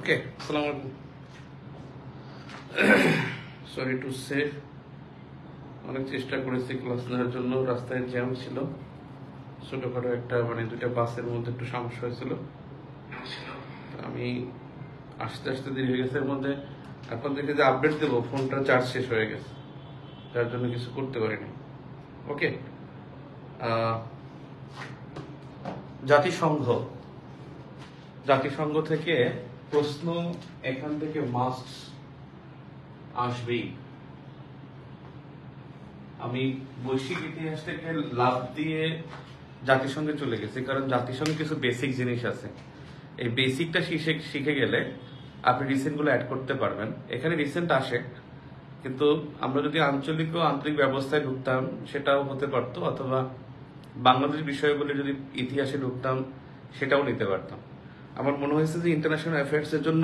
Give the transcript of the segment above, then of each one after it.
ওকে, আসসালামু আলাইকুম। Sorry to say, অনেক চেষ্টা করেছি ক্লাস নেওয়ার জন্য, রাস্তায় জ্যাম ছিল, ছোটখাটো একটা দুইটা বাসের মধ্যে একটু সমস্যা হয়েছিল। আমি আস্তে আস্তে দেরি হয়ে গেছে। এর মধ্যে এখন দেখে যে আপডেট দেবো, ফোনটা চার্জ শেষ হয়ে গেছে, যার জন্য কিছু করতে পারিনি। ওকে, জাতিসংঘ থেকে প্রশ্ন এখান থেকে মাস্ট আসবেই। আমি বৈশ্বিক ইতিহাস থেকে লাভ দিয়ে জাতিসংঘে চলে গেছি, কারণ জাতিসংঘে কিছু বেসিক জিনিস আছে। এই বেসিকটা শিখে গেলে আপনি রিসেন্ট গুলো অ্যাড করতে পারবেন। এখানে রিসেন্ট আসে, কিন্তু আমরা যদি আঞ্চলিক ও আন্তরিক ব্যবস্থায় ঢুকতাম সেটাও হতে পারতো, অথবা বাংলাদেশ বিষয়গুলো যদি ইতিহাসে ঢুকতাম সেটাও নিতে পারতাম। আমার মনে হয়েছে যে ইন্টারন্যাশনাল অ্যাফেয়ার্স এর জন্য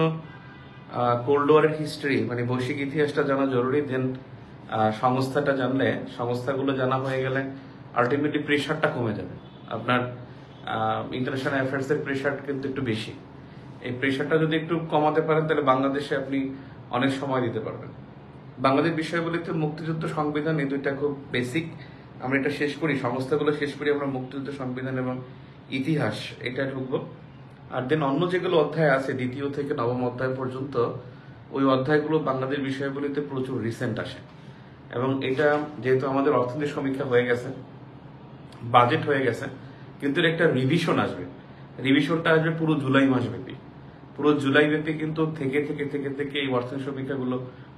কোল্ড ওয়ারের হিস্ট্রি বৈশ্বিক ইতিহাসটা জানা জরুরি। দেন সংস্থাটা জানলে, সংস্থাগুলো জানা হয়ে গেলে আলটিমেটলি প্রেশারটা কমে যাবে। আপনার ইন্টারন্যাশনাল অ্যাফেয়ার্স এর প্রেশার কিন্তু একটু বেশি। এই প্রেশারটা যদি একটু কমাতে পারেন তাহলে বাংলাদেশে আপনি অনেক সময় দিতে পারবেন। বাংলাদেশ বিষয়গুলিতে মুক্তিযুদ্ধ, সংবিধান, এই দুইটা খুব বেসিক। আমরা এটা শেষ করি, সংস্থাগুলো শেষ করি, আমরা মুক্তিযুদ্ধ, সংবিধান এবং ইতিহাস এটা ঢুকবো। আর দেন অন্য যেগুলো অধ্যায় আছে দ্বিতীয় থেকে নবম অধ্যায় পর্যন্ত, ওই অধ্যায়গুলো বাংলাদেশ বিষয়গুলিতে প্রচুর রিসেন্ট আসে। এবং এটা যেহেতু আমাদের অর্থনীতি সমীক্ষা হয়ে গেছে, বাজেট হয়ে গেছে, কিন্তু এর একটা রিভিশন আসবে। রিভিশনটা আসবে পুরো জুলাই মাস ব্যাপী। পুরো জুলাই ব্যাপী কিন্তু থেকে থেকে থেকে থেকে এই অর্থনীতি সমীক্ষাগুলো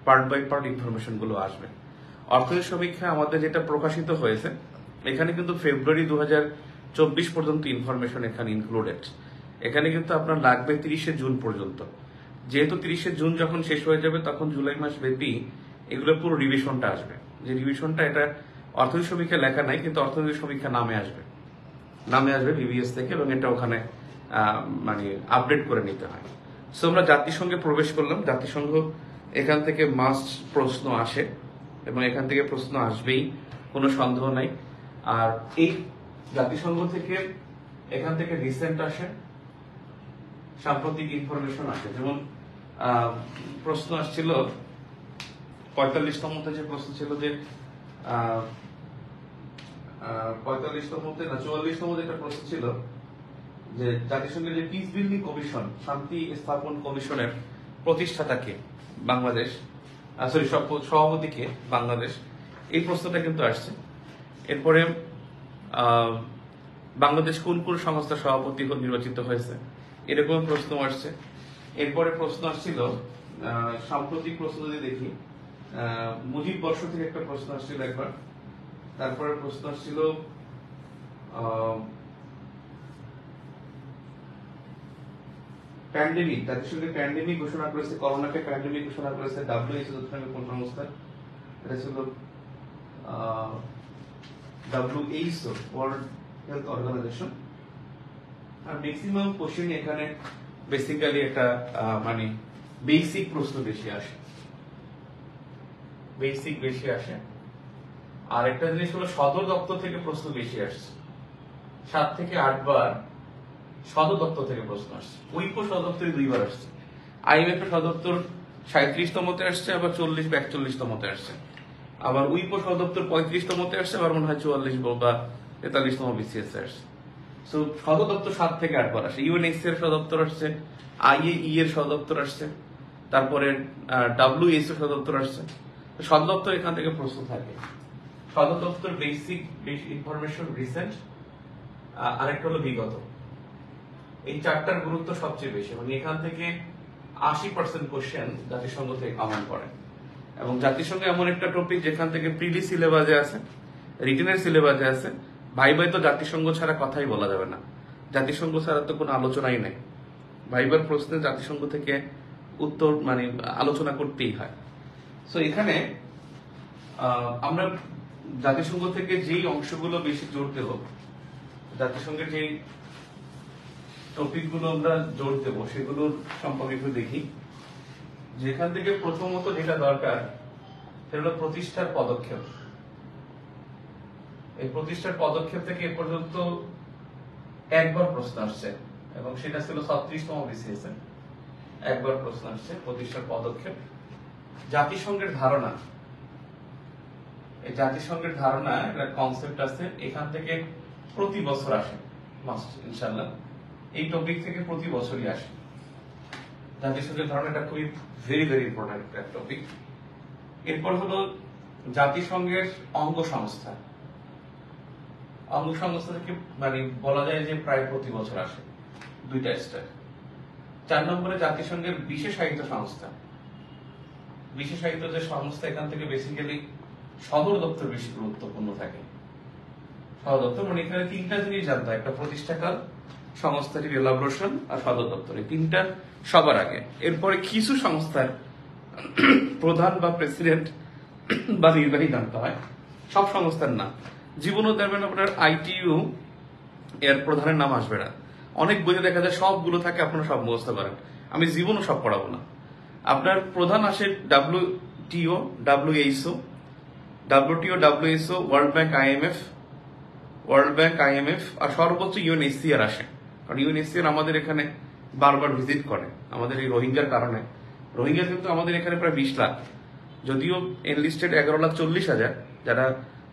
পার্ট বাই পার্ট ইনফরমেশন গুলো আসবে। অর্থনীতি সমীক্ষা আমাদের যেটা প্রকাশিত হয়েছে, এখানে কিন্তু ফেব্রুয়ারি 2024 পর্যন্ত ইনফরমেশন এখানে ইনক্লুডেড। এখানে কিন্তু আপনার লাগবে 30শে জুন পর্যন্ত। যেহেতু 30শে জুন যখন শেষ হয়ে যাবে তখন জুলাই মাস ব্যাপী এগুলো পুরো রিভিশনটা আসবে। যে রিভিশনটা, এটা অর্থনীতি সমীক্ষা লেখা নাই, কিন্তু অর্থনীতি সমীক্ষা নামে আসবে বিবিএস থেকে, এবং এটা ওখানে আপডেট করে নিতে হয়। সো আমরা জাতিসংঘে প্রবেশ করলাম। জাতিসংঘ এখান থেকে মাস্ট প্রশ্ন আসে, এবং এখান থেকে প্রশ্ন আসবেই, কোনো সন্দেহ নাই। আর এই জাতিসংঘ থেকে এখান থেকে রিসেন্ট আসে, সাম্প্রতিক ইনফরমেশন আসে। যেমন প্রশ্ন আসছিল 45তমতে, যে প্রশ্ন ছিল যে 45তমতে না 44তমতে একটা প্রশ্ন ছিল যে জাতিসংঘের যে পিস বিল্ডিং কমিশন, শান্তি স্থাপন কমিশনের প্রতিষ্ঠাতা কে? বাংলাদেশ। সভাপতি কে? বাংলাদেশ। এই প্রশ্নটা কিন্তু আসছে। এরপরে বাংলাদেশ কোন কোন সংস্থার সভাপতি নির্বাচিত হয়েছে, এরকম প্রশ্ন আসছে। এরপরে প্রশ্ন আসছিল, সাম্প্রতিক প্রশ্ন যদি দেখি, মুজিব বর্ষ থেকে একটা প্রশ্ন আসছিল একবার। তারপরে প্রশ্ন আসছিল প্যান্ডেমিক, জাতিসংঘের প্যান্ডেমিক ঘোষণা করেছে, করোনাকে প্যান্ডেমিক ঘোষণা করেছে WHO, কোন সংস্থা? এটা ছিল WHO, ওয়ার্ল্ড হেলথ অর্গানাইজেশন। আর ম্যাক্সিমাম কোশ্চেন এখানে বেসিক্যালি একটা বেসিক প্রশ্ন বেশি আসে। আর একটা জিনিস হলো সদর দপ্তর থেকে প্রশ্ন বেশি আসছে। 7 থেকে 8 বার সদর দপ্তর থেকে প্রশ্ন আসছে। উইপো সদর দপ্তরে 2 বার আসছে। IMF এর সদর দপ্তর 37তমতে আসছে, আবার 40 বা 41তমতে আসছে। আবার উইপো সদর দপ্তর 35তমতে আসছে, আবার মনে হয় 44 বা 43তম BCS আসছে। সো সদর দপ্তর 7 থেকে 8 বার আসে। UNHCR এর সদর দপ্তর আসছে, IAE এর সদর দপ্তর আসছে, তারপরে WHO সদর দপ্তর আসছে। সদর দপ্তর এখান থেকে প্রশ্ন থাকে। সদর দপ্তর বেসিক ইনফরমেশন রিসেন্ট, আরেকটা হলো বিগত। এই চারটার গুরুত্ব সবচেয়ে বেশি। এখান থেকে 80% কোশ্চেন জাতিসংঘ থেকে কমন করে। এবং জাতিসংঘ এমন একটা টপিক যেখান থেকে প্রিলি সিলেবাসে আছে, রিটেনের সিলেবাসে আছে। ভাইবাই তো জাতিসংঘ ছাড়া কথাই বলা যাবে না, জাতিসংঘ ছাড়া তো কোনো আলোচনাই নাই। ভাইবার প্রশ্নে জাতিসংঘ থেকে উত্তর আলোচনা করতেই হয়। সো এখানে আমরা জাতিসংঘ থেকে যেই অংশগুলো বেশি জোর দেব, জাতিসংঘের যেই টপিকগুলো আমরা জোর দেব, সেগুলোর সম্পর্কে একটু দেখি। যেখান থেকে প্রথমত যেটা দরকার সেটা হলো প্রতিষ্ঠার পদক্ষেপ। এই প্রতিষ্ঠার পদক্ষেপ থেকে এ পর্যন্ত একবার প্রশ্ন আসছে, এবং সেটা ছিল 36তম BCS। একবার প্রশ্ন আসছে প্রতিষ্ঠার পদক্ষেপ। জাতিসংঘের ধারণা, এই জাতিসংঘের ধারণা একটা কনসেপ্ট আছে, এখান থেকে প্রতি বছর আসে মাস্ট ইনশাআল্লাহ, এই টপিক থেকে প্রতি বছরই আসে। জাতিসংঘের ধারণা এটা খুবই ভেরি ভেরি ইম্পর্টেন্ট একটা টপিক। এরপর হলো জাতিসংঘের অঙ্গ সংস্থা, অঙ্গ সংস্থা থেকে মানে বলা যায় যে প্রায় প্রতি বছর আসে, দুইটা স্টার। 4 নম্বরে জাতিসংঘের বিশেষায়িত সংস্থা, বিশেষায়িত যে সংস্থা, এখান থেকে বেসিক্যালি সদর দপ্তর বেশি গুরুত্বপূর্ণ থাকে। সদর দপ্তর মানে এখানে 3টা জিনিস জানতে হয়, একটা প্রতিষ্ঠাকাল, সংস্থাটির এলাবোরেশন আর সদর দপ্তর, এই 3টা সবার আগে। এরপরে কিছু সংস্থার প্রধান বা প্রেসিডেন্ট বা নির্বাহী জানতে হয়, সব সংস্থার না। জীবনও দেখবেন আপনার আইটিইউ এর প্রধানের নাম আসবে না, অনেক বইতে দেখা যায় সবগুলো থাকে, আপনারা সব মুখস্থ করেন। আমি জীবনও সব পড়াবো না। আপনার প্রধান আসে WTO, WHO, world bank, IMF আর সর্বোচ্চ UNHCR আসে। কারণ UNHCR আমাদের এখানে বারবার ভিজিট করে আমাদের এই রোহিঙ্গার কারণে। রোহিঙ্গা কিন্তু আমাদের এখানে প্রায় 20 লাখ, যদিও এনলিস্টেড 11,40,000 যারা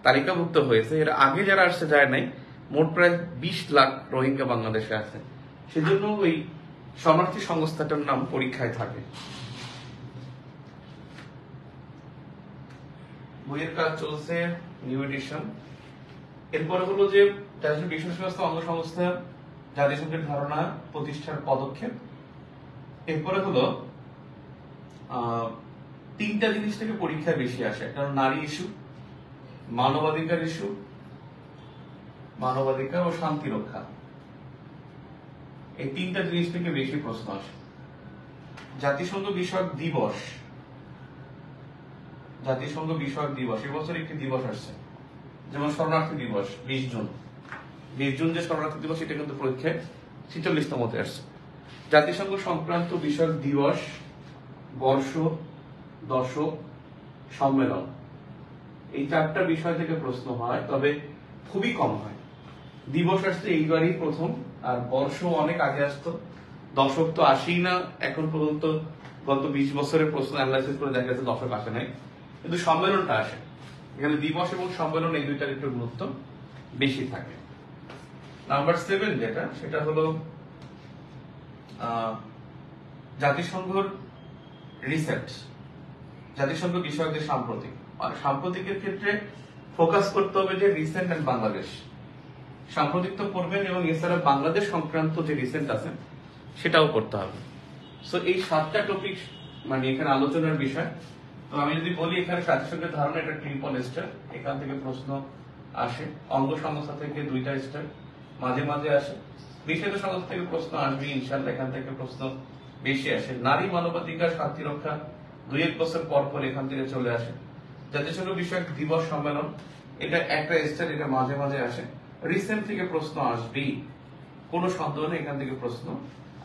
তালিকাভুক্ত হয়েছে, এর আগে যারা আসছে যায় নাই, মোট প্রায় 20 লাখ রোহিঙ্গা বাংলাদেশে আছে। সেজন্য ওই শরণার্থী সংস্থাটার নাম পরীক্ষায় থাকে। বইয়ের কাজ চলছে, নিউ এডিশন। এরপরে হলো যে জাতিসংঘ বিশ্ব সংস্থা, অঙ্গ সংস্থা, জাতিসংঘের ধারণা, প্রতিষ্ঠার পদক্ষেপ। এরপরে হলো 3টা জিনিস থেকে পরীক্ষায় বেশি আসে, কারণ নারী ইস্যু, মানবাধিকার ইস্যু, মানবাধিকার ও শান্তি রক্ষা, এই 3টা জিনিস থেকে বেশি প্রশ্ন আসে। জাতিসংঘ বিষয়ক দিবস, জাতিসংঘ বিষয়ক দিবস, এবছর একটি দিবস আসছে, যেমন শরণার্থী দিবস 20 জুন। 20 জুন যে শরণার্থী দিবস, এটা কিন্তু পরীক্ষায় 46তমতে আসছে। জাতিসংঘ সংক্রান্ত বিষয়ক দিবস, বর্ষ, দশক, সম্মেলন, এই 4টা বিষয় থেকে প্রশ্ন হয়, তবে খুবই কম হয়। দিবস আসছে এইবারই প্রথম, আর বর্ষ অনেক আগে আসতো, দশক তো আসেই না এখন পর্যন্ত। গত 20 বছরের প্রশ্ন অ্যানালাইসিস করে দেখা গেছে দশক আসে নাই, কিন্তু সম্মেলনটা আসে। এখানে দিবস এবং সম্মেলন এই দুইটার একটু গুরুত্ব বেশি থাকে। নাম্বার 7 যেটা, সেটা হলো জাতিসংঘর রিসেন্ট, জাতিসংঘ বিষয়ক যে সাম্প্রতিক, আর সাম্প্রতিকের ক্ষেত্রে ফোকাস করতে হবে যে রিসেন্ট এন্ড বাংলাদেশ। সাম্প্রতিক তো পড়বেন, এবং এছাড়া বাংলাদেশ সংক্রান্ত যে রিসেন্ট আছে সেটাও করতে হবে। সো এই 7টা টপিক মানে এখানে আলোচনার বিষয়। তো আমি যদি বলি, এখানে জাতিসংঘের ধারণা এটা ট্রিপল স্টার, এখান থেকে প্রশ্ন আসে। অঙ্গ সংস্থা থেকে 2টা স্টার, মাঝে মাঝে আসে। বিষয়ত সংস্থা থেকে প্রশ্ন আসবে ইনশাআল্লাহ, এখান থেকে প্রশ্ন বেশি আসে। নারী, মানবাধিকার, শান্তি রক্ষা 2-1 বছর পর পর এখান থেকে চলে আসে। জাতিসংঘ বিষয়ক দিবস, সম্মেলন, এটা একটা স্টার, এটা মাঝে মাঝে আসে। রিসেন্ট থেকে প্রশ্ন আসবেই, কোনো সন্দেহ নেই, এখান থেকে প্রশ্ন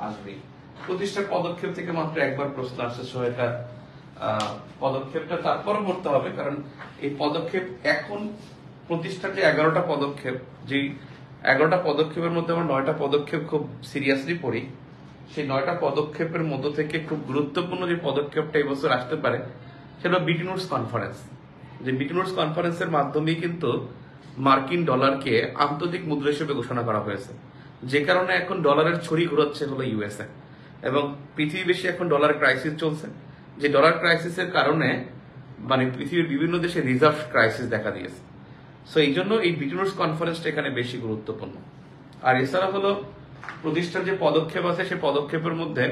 আসবেই। প্রতিষ্ঠার পদক্ষেপ থেকে মাত্র একবার প্রশ্ন আসছে, এটা পদক্ষেপটা তারপরও করতে হবে, কারণ এই পদক্ষেপ এখন প্রতিষ্ঠার যে 11টা পদক্ষেপ, যে 11টা পদক্ষেপের মধ্যে আমরা 9টা পদক্ষেপ খুব সিরিয়াসলি পড়ি। সেই 9টা পদক্ষেপের মধ্য থেকে খুব গুরুত্বপূর্ণ যে পদক্ষেপটা এই বছর আসতে পারে, সেটা ব্রিটেন উডস কনফারেন্স। যে ব্রিটেন উডস কনফারেন্সের মাধ্যমেই কিন্তু মার্কিন ডলারকে আন্তর্জাতিক মুদ্রা হিসেবে ঘোষণা করা হয়েছে, যে কারণে এখন ডলারের ছড়ি ঘুরাচ্ছে হলো ইউএসএ, এবং পৃথিবী বেশি এখন ডলার ক্রাইসিস চলছে। যে ডলার ক্রাইসিসের কারণে মানে পৃথিবীর বিভিন্ন দেশে রিজার্ভ ক্রাইসিস দেখা দিয়েছে। সো এই জন্য এই ব্রিটেন উডস কনফারেন্সটা এখানে বেশি গুরুত্বপূর্ণ। আর এছাড়া হলো প্রতিষ্ঠার যে পদক্ষেপ আছে, সেই পদক্ষেপের মধ্যে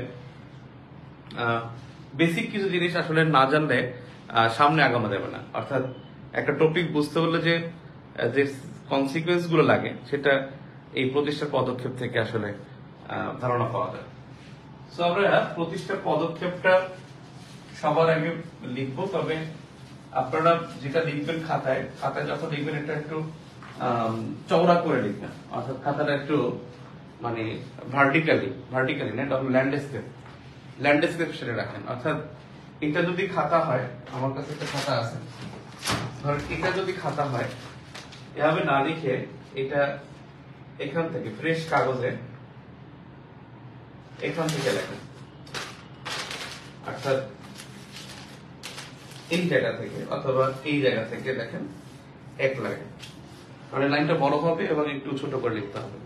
বেসিক কিছু জিনিস আসলে না জানলে সামনে আগানো যাবে না। অর্থাৎ একটা টপিক বুঝতে হলে যে কনসিকুয়েন্স গুলো লাগে, সেটা এই প্রতিষ্ঠার পদক্ষেপ থেকে আসলে ধারণা পাওয়া যায়। সো আমরা প্রতিষ্ঠার পদক্ষেপটা সবার আগে লিখবো, তবে আপনারা যেটা লিখবেন খাতায় যখন লিখবেন, এটা একটু চওড়া করে লিখবেন, অর্থাৎ খাতাটা একটু মানে ভার্টিক্যালি না, ল্যান্ডস্কেপ সেটা রাখেন। অর্থাৎ এটা যদি খাতা হয়, আমার কাছে একটা খাতা আছে, ধরেন এটা যদি খাতা হয়, এভাবে না লিখে এটা এখান থেকে ফ্রেশ কাগজে এখান থেকে লেখেন, অর্থাৎ এই জায়গা থেকে অথবা এই জায়গা থেকে দেখেন এক লাইন, মানে লাইনটা বড় হবে এবং একটু ছোট করে লিখতে হবে।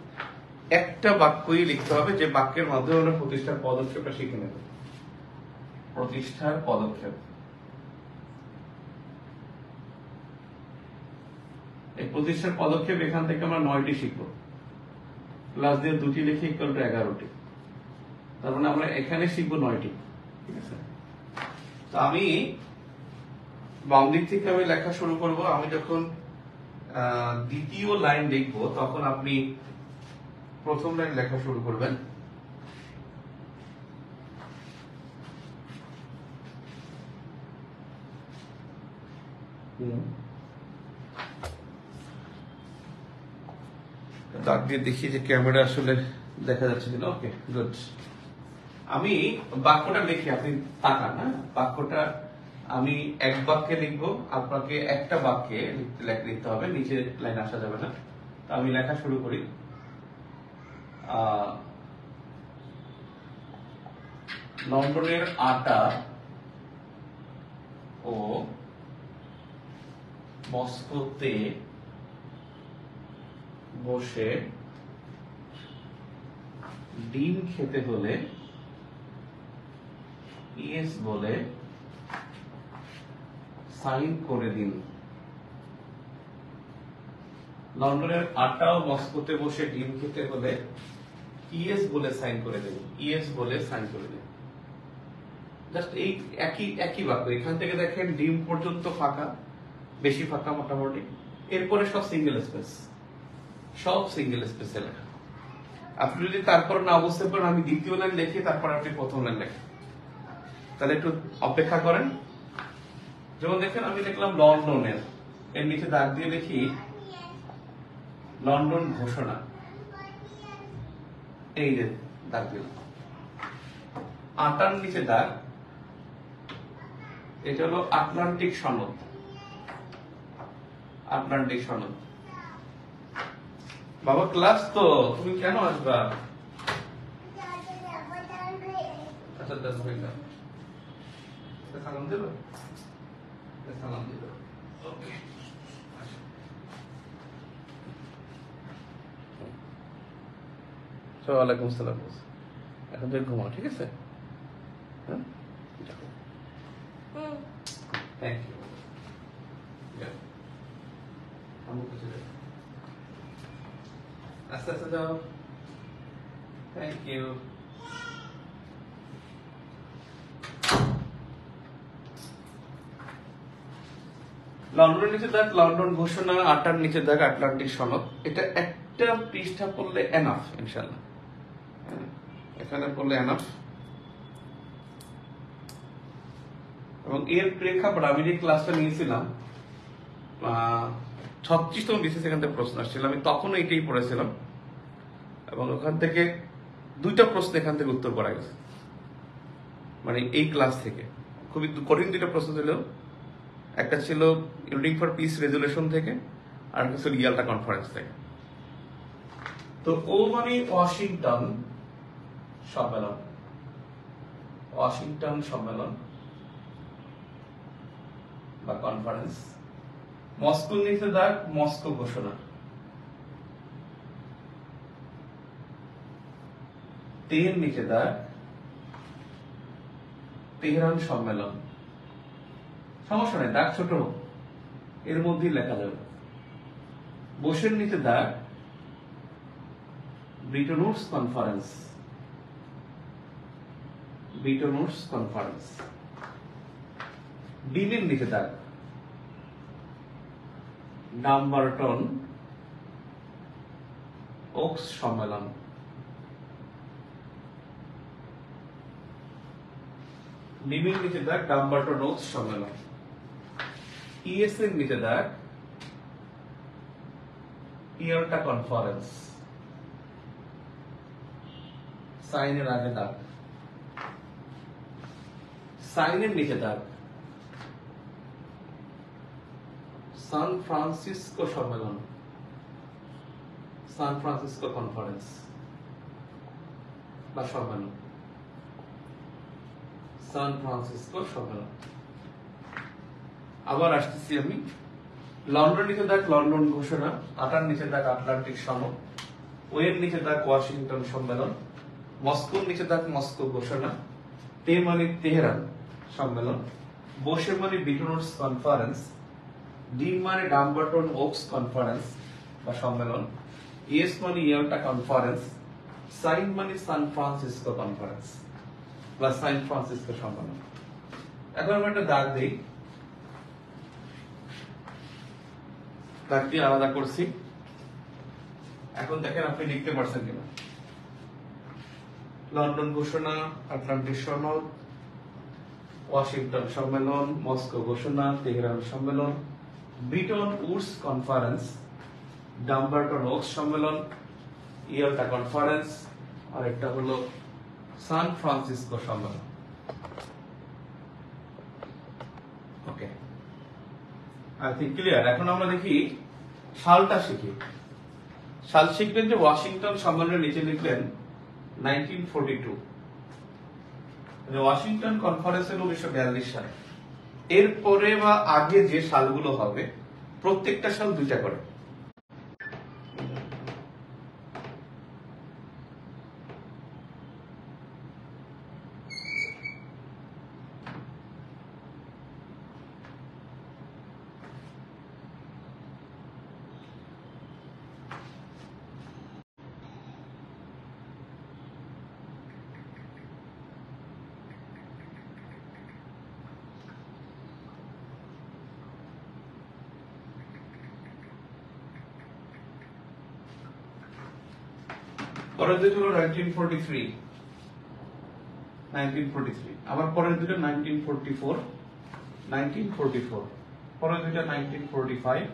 একটা বাক্যই লিখতে হবে যে বাক্যের মাধ্যমে আমরা প্রতিষ্ঠার পদক্ষেপটা শিখে নেব। প্রতিষ্ঠার পদক্ষেপ, এই প্রতিষ্ঠার পদক্ষেপ এখান থেকে আমরা 9টি শিখবো, প্লাস দিয়ে 2টি লিখে ইকুয়াল টু 11টি, তার মানে আমরা এখানে শিখবো 9টি। ঠিক আছে, তো আমি বাম দিক থেকে আমি লেখা শুরু করব। আমি যখন দ্বিতীয় লাইন লিখবো তখন আপনি প্রথম লাইন লেখা শুরু করবেন। দাগ দিয়ে দেখি যে ক্যামেরা আসলে দেখা যাচ্ছে কিনা। ওকে, গুড। আমি বাক্যটা লিখি, আপনি তাকান না। বাক্যটা আমি এক বাক্যে লিখবো, আপনাকে একটা বাক্যে লিখতে হবে, নিচে লাইন আসা যাবে না। তো আমি লেখা শুরু করি। লন্ডনের আটা ও মস্কোতে বসে ডিম খেতে হলে ইয়েস বলে সাইন করে দিন। লন্ডনের আটা ও মস্কোতে বসে ডিম খেতে হলে ইয়েস বলে সাইন করে দিন। ইয়েস বলে সাইন করে দিন। জাস্ট এই একই বাক্য। এখান থেকে দেখেন ডিম পর্যন্ত ফাঁকা, বেশি ফাঁকা মোটামুটি। এরপরে সব সিঙ্গেল স্পেস, সব সিঙ্গেল স্পেসে লেখা। আপনি যদি তারপর না বুঝতে পারেন, আমি দ্বিতীয় লাইন লিখি, তারপর আপনি প্রথম লাইন লেখেন। তাহলে একটু অপেক্ষা করেন। যেমন দেখেন আমি লিখলাম লন্ডনের, এর নিচে দাগ দিয়ে লিখি লন্ডন ঘোষণা। এই যে দাগ দিলাম। আটার নিচে দাগ, এটা হলো আটলান্টিক সনদ। আটলান্টিক সনদ। বাবা ক্লাস তো, তুমি কেন আসবা? আচ্ছা 10 মিনিট সালাম দেবো, সালাম দেবো। ওকে, ওয়ালাইকুম সালাম। এখন তুই ঘুমাও, ঠিক আছে? Thank you. আস্তে আস্তে যাও। Thank you. লন্ডনের নিচে দেখ লন্ডন ঘোষণা, আটার নিচে দেখ আটলান্টিক সনদ। এটা একটা পৃষ্ঠা পড়লে এনাফ ইনশাআল্লাহ। এখানে পড়লে এনাফ। এবং এর প্রেক্ষাপট আমি যে ক্লাসটা নিয়েছিলাম 36তম বিসিএস, এখান থেকে প্রশ্ন আসছিল। আমি তখনও এটাই পড়েছিলাম এবং ওখান থেকে 2টা প্রশ্ন এখান থেকে উত্তর করা গেছে, মানে এই ক্লাস থেকে। খুবই কঠিন 2টা প্রশ্ন ছিল। একটা ছিল ইউনিটিং ফর পিস রেজুলেশন থেকে, আর একটা ছিল ইয়াল্টা কনফারেন্স থেকে। তো ও মানে ওয়াশিংটন সম্মেলন, ওয়াশিংটন সম্মেলন বা কনফারেন্স। মস্কো নিচে দাগ মস্কো ঘোষণা। তের নিচে দাগ তেহরান সম্মেলন। সমস্যা নেই, দাগ ছোট হোক, এর মধ্যেই লেখা যাবে। বসের নিচে দাগ Britton Woods conference. Britton Woods conference. ডিমের নিচে দাগ ডাম্বারটন ওকস সম্মেলন। ডিমের নিচে দাগ ডাম্বারটন ওকস সম্মেলন। ইএস এর নিচে দাগ ইয়াল্টা কনফারেন্স। সাইনের আগে দাগ, সাইনের নিচে দাগ সান ফ্রান্সিসকো সম্মেলন, সান ফ্রান্সিসকো কনফারেন্স বা সম্মেলন। সান ফ্রান্সিসকো সম্মেলন। আবার আসতেছি আমি, লন্ডন নিচে দাগ লন্ডন ঘোষণা, আটার নিচে দাগ আটলান্টিক সনদ, ওয়ের নিচে দাগ ওয়াশিংটন সম্মেলন, মস্কোর নিচে দাগ মস্কো ঘোষণা, তে মানে তেহরান সম্মেলন, বসে মানে বিটনোটস কনফারেন্স, ডি মানে ডাম্বারটন ওকস কনফারেন্স বা সম্মেলন, ইএস মানে ইয়াল্টা কনফারেন্স, সাইন মানে সান ফ্রান্সিসকো কনফারেন্স বা সান ফ্রান্সিসকো সম্মেলন। এখন আমরা একটা দাগ দিই, দাগটি আলাদা করছি। এখন দেখেন আপনি লিখতে পারছেন কিনা। লন্ডন ঘোষণা, আটলান্টিক সনদ, ওয়াশিংটন সম্মেলন, মস্কো ঘোষণা, তেহরান সম্মেলন, Bretton Woods conference, Dumbarton Oaks সম্মেলন, ইয়াল্টা কনফারেন্স, আর একটা হলো সান ফ্রান্সিসকো সম্মেলন। Okay, I think clear. এখন আমরা দেখি সালটা শিখি। সাল শিখবেন যে ওয়াশিংটন সম্মেলনের নিচে লিখবেন 1942, ওয়াশিংটন কনফারেন্স হলো 1942 সালে। এরপরে বা আগে যে সালগুলো হবে প্রত্যেকটা সাল দুইটা করে। পরের দুটো হলো 1943, আবার পরের দুটো 1944, পরের দুটো 1945,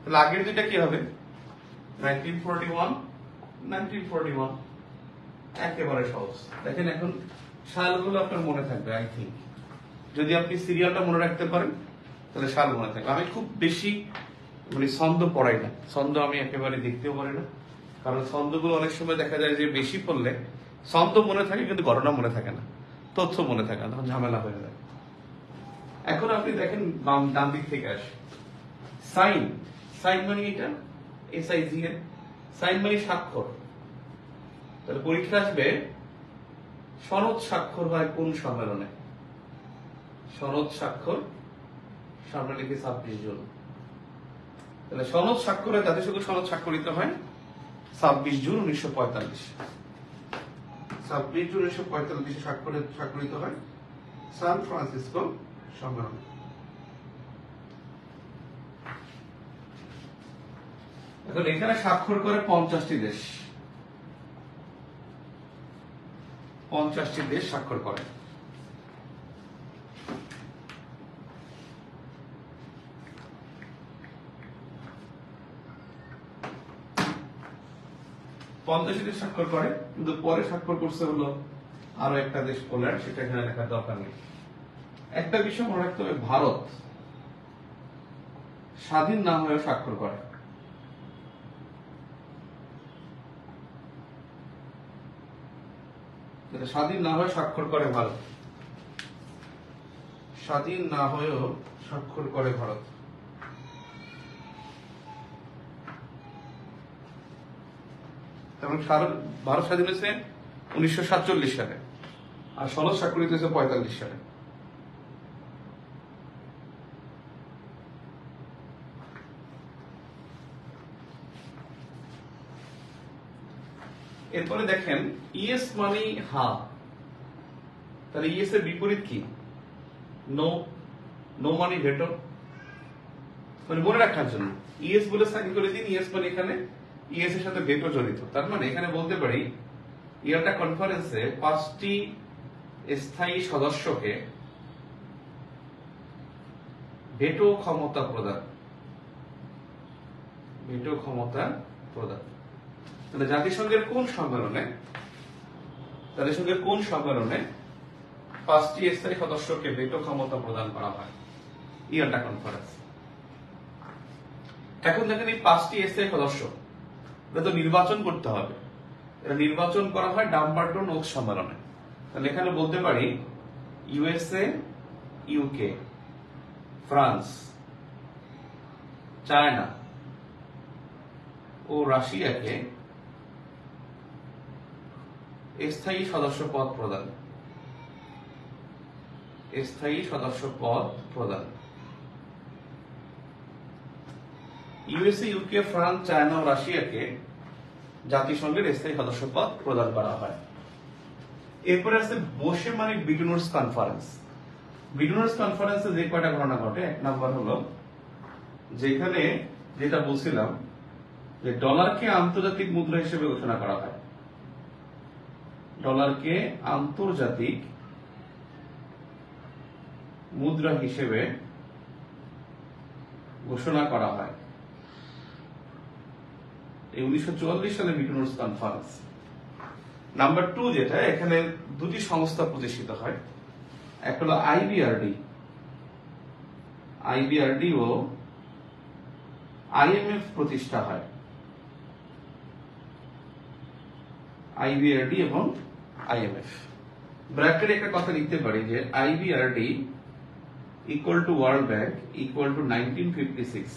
তাহলে আগের দুটা কি হবে 1941, একেবারে সহজ। দেখেন এখন সালগুলো আপনার মনে থাকবে। আই থিঙ্ক যদি আপনি সিরিয়ালটা মনে রাখতে পারেন তাহলে সাল মনে থাকবে। আমি খুব বেশি মানে ছন্দ পড়াই না, ছন্দ আমি একেবারে দেখতেও পারি না, কারণ ছন্দগুলো অনেক সময় দেখা যায় যে বেশি পড়লে ছন্দ মনে থাকে কিন্তু ঘটনা মনে থাকে না, তথ্য মনে থাকে না, তখন ঝামেলা হয়ে যায়। এখন আপনি দেখেন ডান দিক থেকে আসে, সাইন, সাইন মানে এটা SIGN, সাইন মানে স্বাক্ষর। তাহলে পরীক্ষা আসবে সনদ স্বাক্ষর হয় কোন সম্মেলনে? সনদ স্বাক্ষর সামনে লিখে 26 জুন। তাহলে সনদ স্বাক্ষরে জাতিসংঘ সনদ স্বাক্ষরিত হয় 26 জুন 1945, 26 জুন 1945 স্বাক্ষরিত হয় সান ফ্রান্সিসকো সম্মেলন। এখন এখানে স্বাক্ষর করে 50টি দেশ, 50টি দেশ স্বাক্ষর করে। দেশ স্বাক্ষর করে, কিন্তু পরে স্বাক্ষর করছে হলো আরো একটা দেশ পোল্যান্ড, সেটা এখানে লেখার দরকার নেই। একটা বিষয় মনে রাখতে হবে, ভারত স্বাধীন না হয়ে স্বাক্ষর করে। স্বাধীন না হয়ে স্বাক্ষর করে ভারত, স্বাধীন না হয়েও স্বাক্ষর করে ভারত। ভারত স্বাধীন হয়েছে 1947 সালে, আর সনদ স্বাক্ষরিত হয়েছে 45 সালে। এরপরে দেখেন ইয়েস মানে হা, তাহলে ইয়েস এর বিপরীত কি? নো। নো মানে ভেটো, মানে মনে রাখার জন্য ইয়েস বলে সাইন করে দিন। ইয়েস মানে এখানে ইয়েস এর সাথে ভেটো জড়িত, তার মানে এখানে বলতে পারি ইয়াল্টা কনফারেন্সে 5টি স্থায়ী সদস্যকে ভেটো ক্ষমতা প্রদান, ভেটো ক্ষমতা প্রদান। তাহলে জাতিসংঘের কোন সম্মেলনে, জাতিসংঘের কোন সম্মেলনে 5টি স্থায়ী সদস্যকে ভেটো ক্ষমতা প্রদান করা হয়? ইয়াল্টা কনফারেন্স। এখন দেখেন এই 5টি স্থায়ী সদস্য, এটা তো নির্বাচন করতে হবে। এটা নির্বাচন করা হয় ডাম্বারটন ওকস সম্মেলনে। তাহলে এখানে বলতে পারি ইউএসএ, ইউকে, ফ্রান্স, চায়না ও রাশিয়াকে স্থায়ী সদস্য পদ প্রদান। স্থায়ী সদস্য পদ প্রদান। ইউএসএ, ইউকে, ফ্রান্স, চায়না ও রাশিয়াকে জাতিসংঘের স্থায়ী সদস্য পদ প্রদান করা হয়। এরপরে আছে বোশেমানিক বিটুনুস কনফারেন্স। বিটুনুস কনফারেন্সে যে কয়টা ঘটনা ঘটে, এক নাম্বার হলো যেখানে যেটা বলছিলাম যে ডলারকে আন্তর্জাতিক মুদ্রা হিসেবে ঘোষণা করা হয়। ডলারকে আন্তর্জাতিক মুদ্রা হিসেবে ঘোষণা করা হয় এই 1944 সালে বিটুনুস কনফারেন্স। নাম্বার 2 যেটা, এখানে দুটি সংস্থা প্রতিষ্ঠিত হয়, একটা হলো আইবিআরডি ও আইএমএফ প্রতিষ্ঠা হয়। আইবিআরডি এবং আইএমএফ ব্র্যাকেটে একটা কথা লিখতে পারি যে IBRD equal to world bank equal to 1956।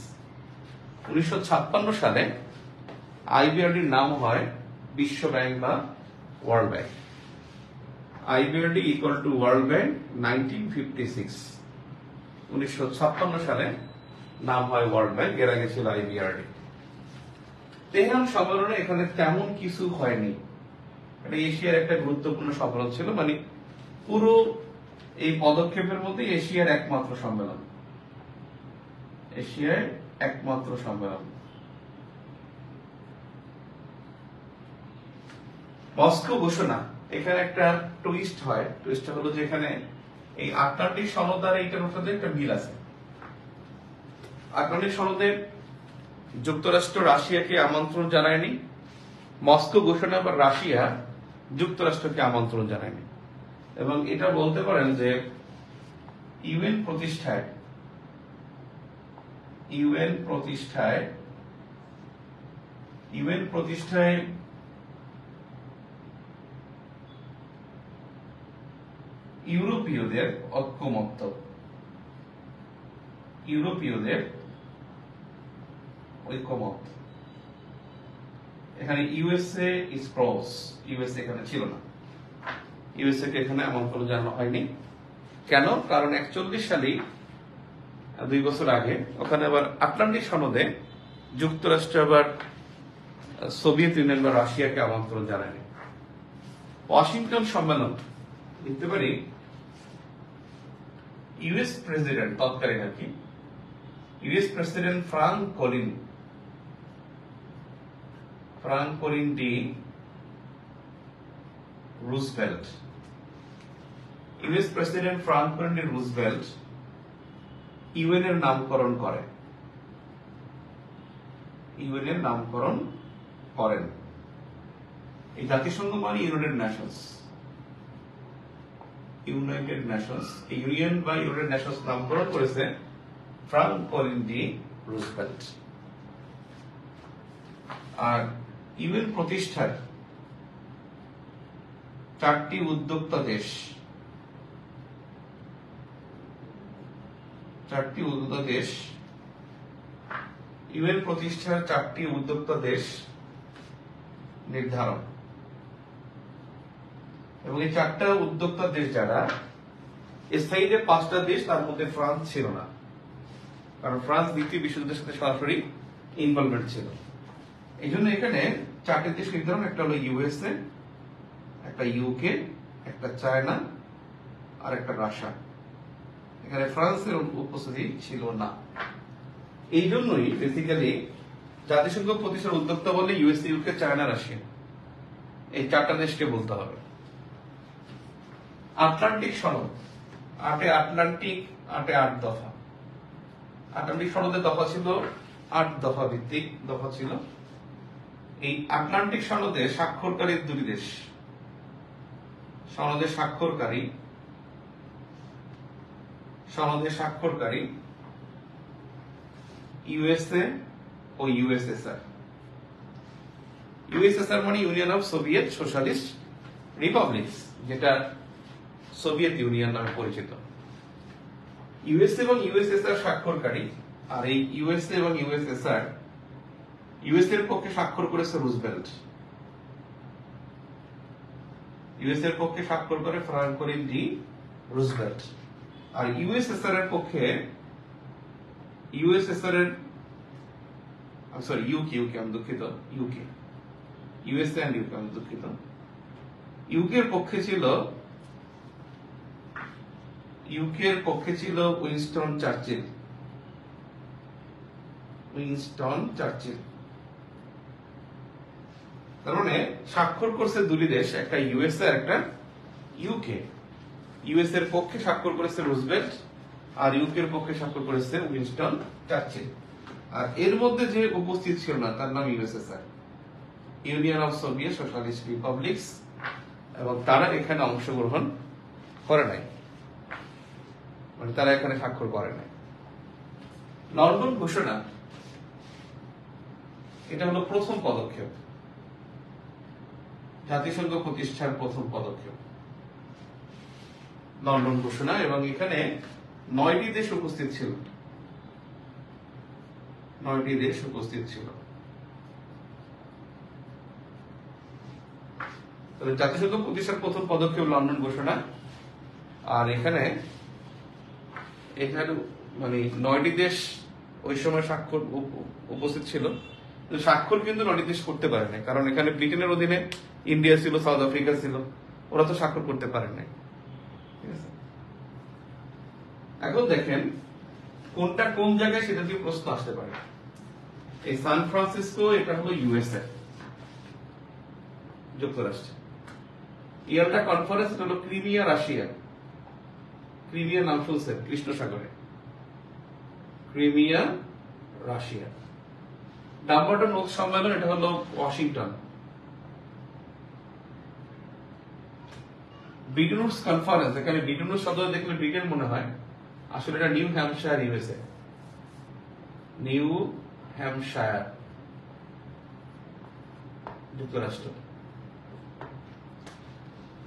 1956 সালে আইবিআরডির নাম হয় বিশ্ব ব্যাংক বা world bank. IBRD equal to world bank 1956। 1956 সালে নাম হয় ওয়ার্ল্ড ব্যাংক, এর আগে ছিল আইবিআরডি। তেহরান সম্মেলনে এখানে তেমন কিছু হয়নি। এটা এশিয়ার একটা গুরুত্বপূর্ণ সম্মেলন ছিল, মানে পুরো এই পদক্ষেপের মধ্যে এশিয়ার একমাত্র সম্মেলন। এশিয়ার একমাত্র সম্মেলন। মস্কো ঘোষণা, এখানে একটা টুইস্ট হয়। টুইস্টটা হলো যে এখানে এই আটলান্টিক সনদ আর এইটার মধ্যে একটা মিল আছে। আটলান্টিক সনদে যুক্তরাষ্ট্র রাশিয়াকে আমন্ত্রণ জানায়নি, মস্কো ঘোষণা বা রাশিয়া যুক্তরাষ্ট্রকে আমন্ত্রণ জানায়নি। এবং এটা বলতে পারেন যে ইউএন প্রতিষ্ঠায় ইউরোপীয়দের ঐক্যমত্য। এখানে ইউএসএ ইজ ক্রস, ইউএসএ এখানে ছিল না, ইউএসএ কে এখানে আমন্ত্রণ জানানো হয়নি। কেন? কারণ 41 সালেই 2 বছর আগে ওখানে আবার আটলান্টিক সনদে যুক্তরাষ্ট্র আবার সোভিয়েত ইউনিয়ন বা রাশিয়াকে আমন্ত্রণ জানায়নি। ওয়াশিংটন সম্মেলন লিখতে পারি ইউএস প্রেসিডেন্ট, তৎকালীন আর কি, US president Franklin D Roosevelt. US president Franklin D Roosevelt UN এর নামকরণ করেন। এই জাতিসংঘ মানে ইউনাইটেড নেশনস, এই ইউনিয়ন বা ইউনাইটেড নেশনস নামকরণ করেছে ফ্রাঙ্কলিন ডি রুজভেল্ট। আর ইউএন প্রতিষ্ঠার 4টি উদ্যোক্তা দেশ, ইউএন প্রতিষ্ঠার 4টি উদ্যোক্তা দেশ নির্ধারণ। এবং এই 4টা উদ্যোক্তা দেশ যারা, স্থায়ীতে 5টা দেশ, তার মধ্যে ফ্রান্স ছিল না, কারণ ফ্রান্স দ্বিতীয় বিশ্বযুদ্ধের সাথে সরাসরি ইনভলভমেন্ট ছিল। এই জন্য এখানে 4টি দেশ নির্ধারণ, একটা হলো ইউএসএ, একটা ইউকে, একটা চায়না আর একটা রাশিয়া। এখানে ফ্রান্সের উপস্থিতি ছিল না। এই জন্যই বেসিক্যালি জাতিসংঘ প্রতিষ্ঠার উদ্যোক্তা বলে ইউএসএ, ইউকে, চায়না, রাশিয়া, এই 4টা দেশকে বলতে হবে। আটলান্টিক সনদ, 8 দফা। আটলান্টিক সনদের দফা ছিল 8 দফা ভিত্তিক দফা ছিল। এই আটলান্টিক সনদে স্বাক্ষরকারী 2টি দেশ, সনদে স্বাক্ষরকারী ইউএসএ ও ইউএসএসআর। ইউএসএসআর মানে ইউনিয়ন অফ সোভিয়েত সোশ্যালিস্ট রিপাবলিকস, যেটা সোভিয়েত ইউনিয়ন নামে পরিচিত। ইউএসএ এবং ইউএসএসআর স্বাক্ষরকারী, আর এই ইউএসএ এবং ইউএসএসআর, ইউএসএ এর পক্ষে স্বাক্ষর করেছে রুজভেল্ট, ইউএসএ এর পক্ষে স্বাক্ষর করে ফ্রাঙ্কলিন ডি রুজভেল্ট, আর ইউএসএসআর এর পক্ষে ইউএসএসআর এর সরি ইউকে আমি দুঃখিত, ইউএসএ এন্ড ইউকে আমি দুঃখিত, ইউকে এর পক্ষে ছিল উইনস্টন চার্চিল, তার মানে স্বাক্ষর করছে দুটি দেশ, একটা ইউএসএ আর একটা ইউকে। ইউএসএ এর পক্ষে স্বাক্ষর করেছে রুজভেল্ট, আর ইউকে এর পক্ষে স্বাক্ষর করেছে উইনস্টন চার্চিল। আর এর মধ্যে যে উপস্থিত ছিল না তার নাম USSR, Union of Soviet Socialist Republics, এবং তারা এখানে অংশগ্রহণ করে নাই, মানে তারা এখানে স্বাক্ষর করে নাই। লন্ডন ঘোষণা, এটা হলো প্রথম পদক্ষেপ, জাতিসংঘ প্রতিষ্ঠার প্রথম পদক্ষেপ লন্ডন ঘোষণা, এবং এখানে 9টি দেশ উপস্থিত ছিল, 9টি দেশ উপস্থিত ছিল। জাতিসংঘ প্রতিষ্ঠার প্রথম পদক্ষেপ লন্ডন ঘোষণা, আর এখানে মানে 9টি দেশ ওই সময় স্বাক্ষর উপস্থিত ছিল। স্বাক্ষর কিন্তু 9টি দেশ করতে পারে নাই, কারণ এখানে ব্রিটেনের অধীনে ইন্ডিয়া ছিল, সাউথ আফ্রিকা ছিল, ওরা তো স্বাক্ষর করতে পারে নাই। ঠিক আছে, এখন দেখেন কোনটা কোন জায়গায় সেটা দিয়ে প্রশ্ন আসতে পারে। এই সান ফ্রান্সিসকো, এটা হলো ইউএসএ, যুক্তরাষ্ট্র। ইয়ালটা কনফারেন্স, এটা হলো ক্রিমিয়া, রাশিয়া। ক্রিমিয়া নাম শুনছেন, কৃষ্ণ সাগরে, ক্রিমিয়া, রাশিয়া। ডাম্বারটন ওক সম্মেলন, এটা হলো ওয়াশিংটন। ব্রিটেনউডস কনফারেন্স, এখানে ব্রিটেনউডস শব্দ দেখলে ব্রিটেন মনে হয়, আসলে এটা new Hampshire, USA, new Hampshire, যুক্তরাষ্ট্র।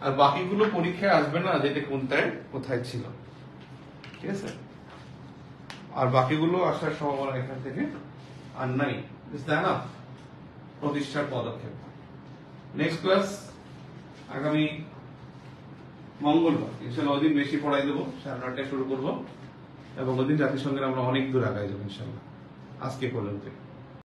আর বাকিগুলো পরীক্ষায় আসবে না যে এটা কোথায় ছিল, ঠিক আছে, আর বাকিগুলো আসার সম্ভাবনা এখান থেকে আর নাই। প্রতিষ্ঠার পদক্ষেপ। নেক্সট ক্লাস আগামী মঙ্গলবার, ইনশাল্লাহ ওদিন বেশি পড়াই দেবো, 9:30টায় শুরু করবো, এবং ওদিন জাতিসংঘের আমরা অনেক দূর আগাই যাবো ইনশাল্লাহ। আজকে পর্যন্ত।